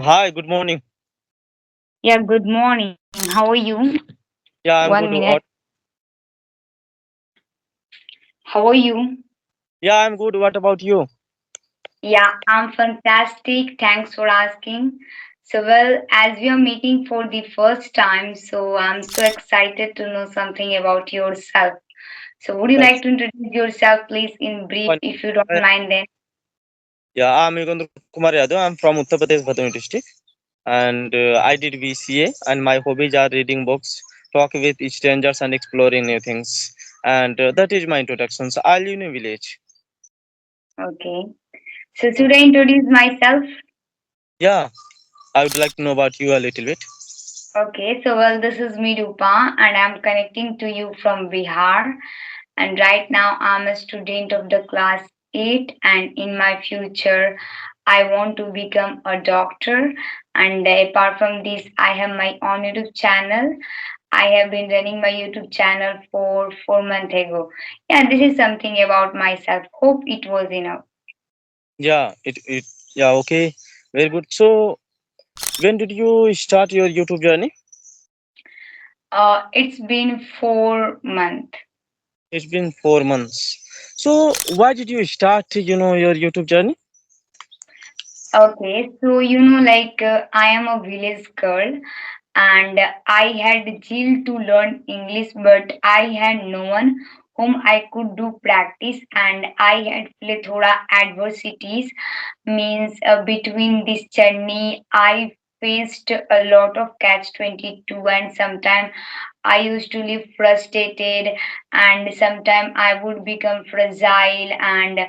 Hi, good morning. Yeah, good morning. How are you? Yeah, I'm One good. minute. How are you? Yeah, I'm good. What about you? Yeah, I'm fantastic. Thanks for asking. So, well, as we are meeting for the first time, so I'm so excited to know something about yourself. So, would you like That's to introduce yourself, please, in brief, fine. if you don't Uh, mind then? Yeah, I'm Yugandhar Kumar Yadav. I'm from Uttar Pradesh, Bhadoni district, and I did BCA. And my hobbies are reading books, talk with strangers, and exploring new things. And that is my introduction. So I live in a village. Okay. So, should I introduce myself? Yeah, I would like to know about you a little bit. Okay, so well, this is Mirupa, and I'm connecting to you from Bihar. And right now, I'm a student of the class 8, and in my future, I want to become a doctor. And apart from this, I have my own YouTube channel. I have been running my YouTube channel for 4 months ago. Yeah, this is something about myself. Hope it was enough. Yeah, it yeah, okay, very good. So when did you start your YouTube journey? It's been 4 months. It's been 4 months. So why did you start, your YouTube journey? Okay, so I am a village girl and I had zeal to learn English, but I had no one whom I could do practice, and I had plethora adversities. Means between this journey, I faced a lot of catch 22, and sometimes I used to live frustrated, and sometimes I would become fragile, and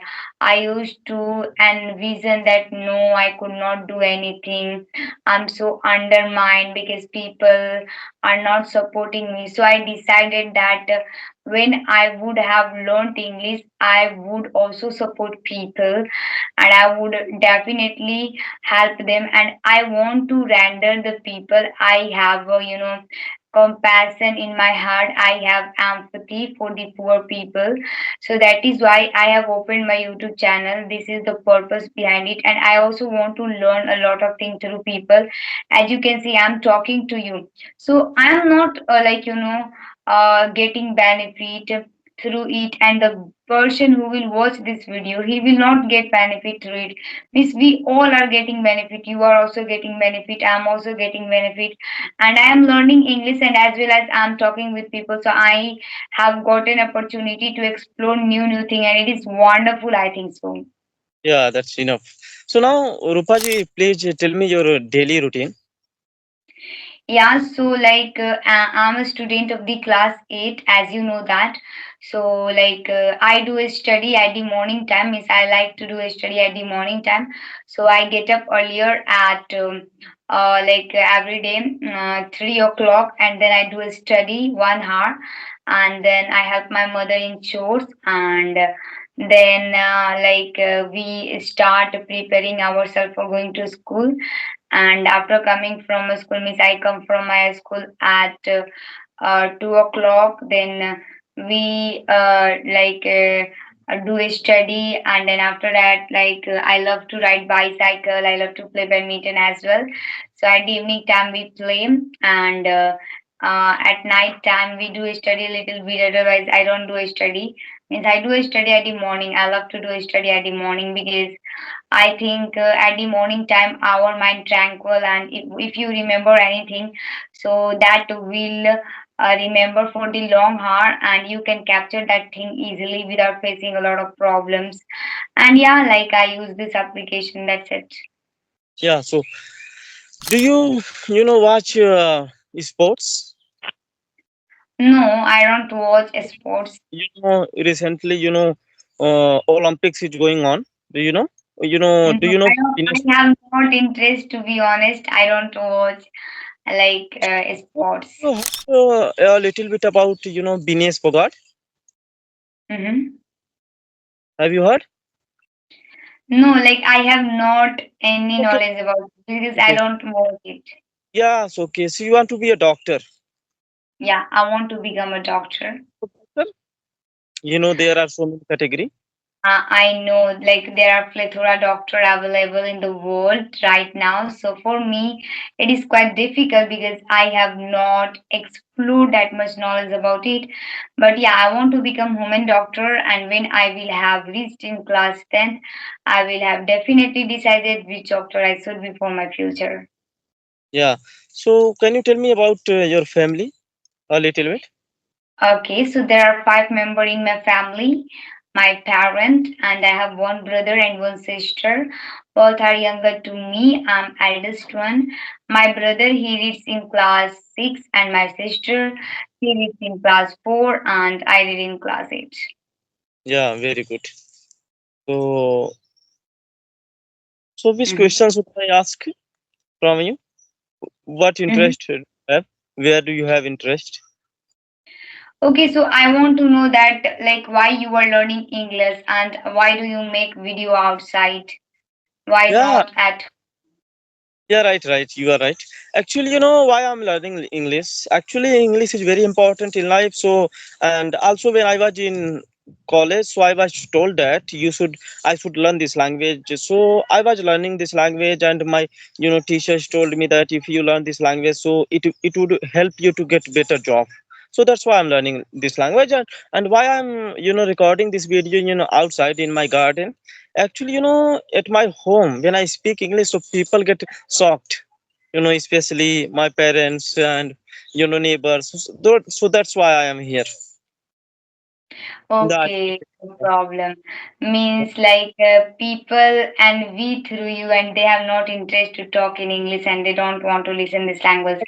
I used to envision that no, I could not do anything. I'm so undermined because people are not supporting me. So I decided that when I would have learned English, I would also support people and I would definitely help them. And I want to render the people I have, compassion in my heart. I have empathy for the poor people. So that is why I have opened my YouTube channel. This is the purpose behind it. And I also want to learn a lot of things through people. As you can see, I'm talking to you. So I'm not getting benefit through it, and the person who will watch this video, he will not get benefit through it. Means we all are getting benefit. You are also getting benefit. I'm also getting benefit, and I am learning English, and as well as I'm talking with people. So I have got an opportunity to explore new thing, and it is wonderful. I think so. Yeah, that's enough. So now, Rupaji, please tell me your daily routine. Yeah, so I'm a student of the class 8, as you know that. So I do a study at the morning time. Is I like to do a study at the morning time. So I get up earlier at every day 3 o'clock, and then I do a study 1 hour, and then I help my mother in chores, and then we start preparing ourselves for going to school. And after coming from a school, means I come from my school at 2 o'clock. Then we do a study, and then after that, I love to ride bicycle, I love to play badminton as well. So at the evening time we play, and at night time we do a study a little bit, otherwise I don't do a study. Means I do a study at the morning. I love to do a study at the morning because I think at the morning time our mind tranquil, and if you remember anything, so that will remember for the long hour, and you can capture that thing easily without facing a lot of problems. And yeah, like I use this application. That's it. Yeah, so do you watch sports? No, I don't watch sports. Recently, Olympics is going on. Do you know? No, Do you know? I don't. I have not interest, to be honest. I don't watch sports. You heard a little bit about, Binesh Fogart. Mm-hmm. Have you heard? No, like I have not any Okay, knowledge about it because I okay. don't watch it. Yeah, so okay. So you want to be a doctor? Yeah, I want to become a doctor. Doctor? There are so many category. I know, like there are plethora doctor available in the world right now. So for me, it is quite difficult because I have not explored that much knowledge about it. But yeah, I want to become human doctor, and when I will have reached in class 10th, I will have definitely decided which doctor I should be for my future. Yeah. So can you tell me about your family a little bit? Okay, so there are five members in my family. My parent and I have one brother and one sister. Both are younger to me. I'm eldest one. My brother he reads in class six, and my sister she reads in class four, and I read in class eight. Yeah, very good. So, so which Mhm. questions would I ask from you? What Mhm. interest do you have? Where do you have interest? Okay, so I want to know that like why you are learning English and why do you make video outside? Why Yeah, not at yeah, right, right. You are right. Actually, you know why I'm learning English. Actually, English is very important in life. So, and also when I was in college, so I was told that I should learn this language. So I was learning this language, and my, teachers told me that if you learn this language, so it would help you to get better job. So that's why I'm learning this language, and why I'm, recording this video, outside in my garden. Actually, at my home, when I speak English, so people get shocked, especially my parents and, neighbors. So that's why I am here. The Okay, no problem. Means like people and we through you and they have not interest to talk in English and they don't want to listen this language.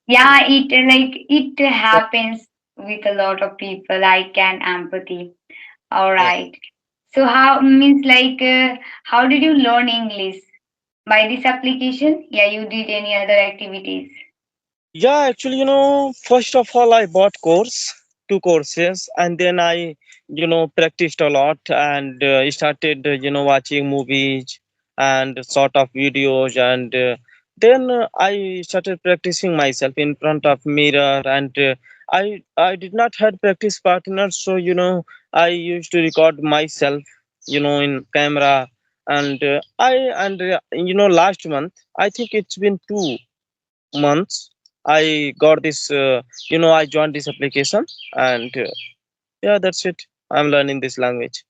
Yeah, it happens with a lot of people. I can empathy. All Yeah. right. So how means like how did you learn English? By this application? Yeah, you did any other activities? Yeah, actually, first of all, I bought two courses, and then I, practiced a lot and started, watching movies and sort of videos, and then I started practicing myself in front of mirror, and I did not had practice partners, so I used to record myself, in camera, and last month I think it's been 2 months I got this I joined this application, and yeah, that's it. I'm learning this language.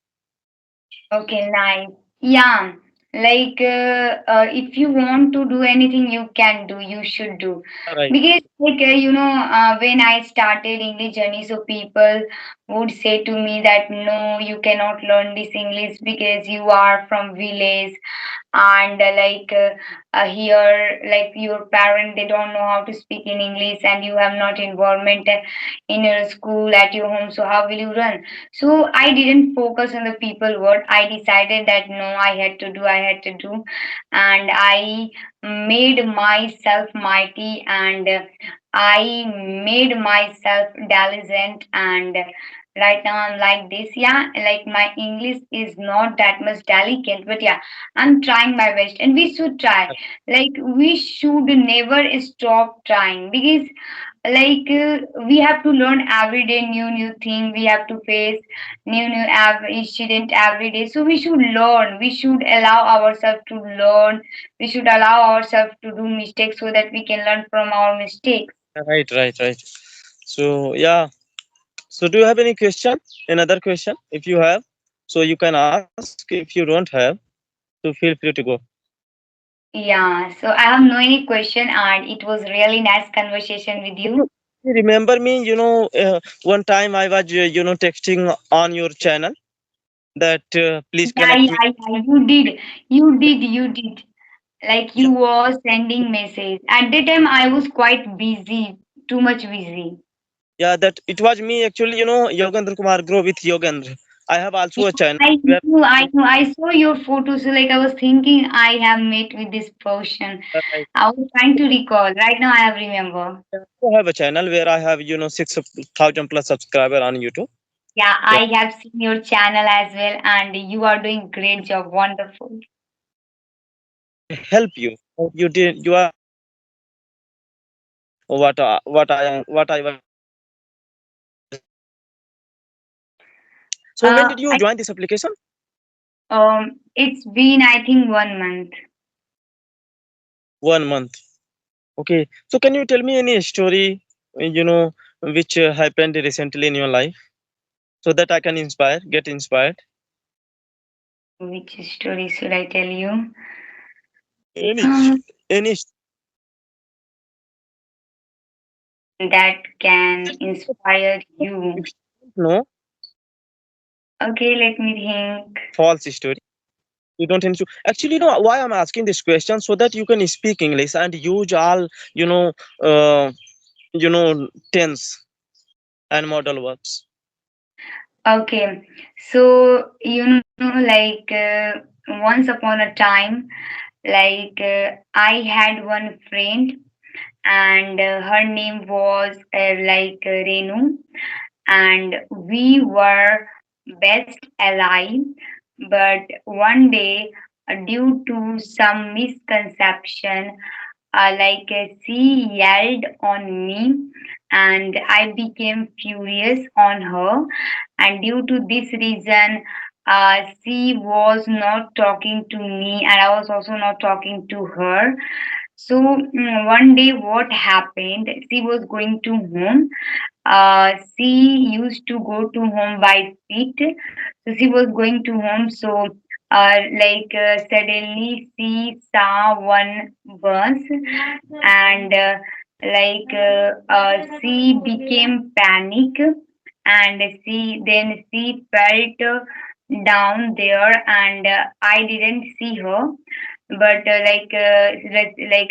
Okay, nice. Yeah, like if you want to do anything, you can do. You should do Right. because, like when I started English journey, so people would say to me that no, you cannot learn this English because you are from village and here like your parent they don't know how to speak in English and you have not environment in your school at your home, so how will you run? So I didn't focus on the people word. I decided that no, I had to do, and I made myself mighty, and I made myself diligent, and right now I'm like this. Yeah, like my English is not that much delicate, but yeah, I'm trying my best, and we should try. Like we should never stop trying because we have to learn every day new thing. We have to face new incident every day. So we should learn. We should allow ourselves to learn. We should allow ourselves to do mistakes so that we can learn from our mistakes. Right, right, right. So yeah, so do you have any question, another question? If you have, so you can ask. If you don't have, so feel free to go. Yeah. So I have no any question, and it was really nice conversation with Can you you. remember me, one time I was texting on your channel that please Yeah, connect me. yeah, yeah. You did. Like Yeah, you was sending message. At the time, I was quite busy, too much busy. yeah, that it was me actually, Yogendra Kumar Grow with Yogendra. I have Yeah, also a channel I where knew, I know. I saw your photos. So like I was thinking, I have met with this person. I I was trying to recall. Right now, I have remember. also have a channel where I have 6,000 plus subscriber on YouTube. Yeah, Yeah, I have seen your channel as well, and you are doing great job. Wonderful. to help you. You are not understanding what I was telling. So when did you I join this application? It's been, I think, 1 month. 1 month. Okay. So can you tell me any story, which happened recently in your life, so that I can get inspired? Which story should I tell you? Any, Um, any. that can inspire you. If you don't know, Okay, let me think. false story. You don't need to. Actually, why I'm asking this question, so that you can speak English and use all, you know, uh, tense and model verbs. Okay, so once upon a time, I had one friend, and her name was Renu, and we were best allies. But one day, due to some misconception, she yelled on me, and I became furious on her. And due to this reason, she was not talking to me, and I was also not talking to her. So one day, what happened? She was going to home. She used to go to home by feet. So she was going to home. So suddenly she saw one bus, and she became panic, and she felt down there, and I didn't see her. But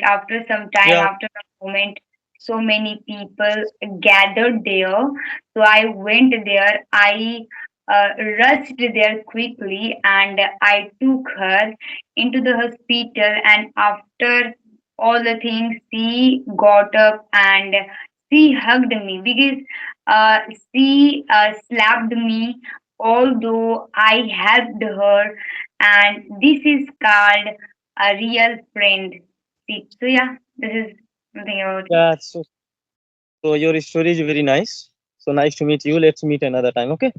after some time, Yeah, after a moment, so many people gathered there. So I went there. I rushed there quickly, and I took her into the hospital. And after all the things, she got up and she hugged me, because uh, she slapped me, although I helped her. And this is called a real friend. See, so yeah, this is something about it. yeah. So your story is very nice. So nice to meet you. Let's meet another time. Okay.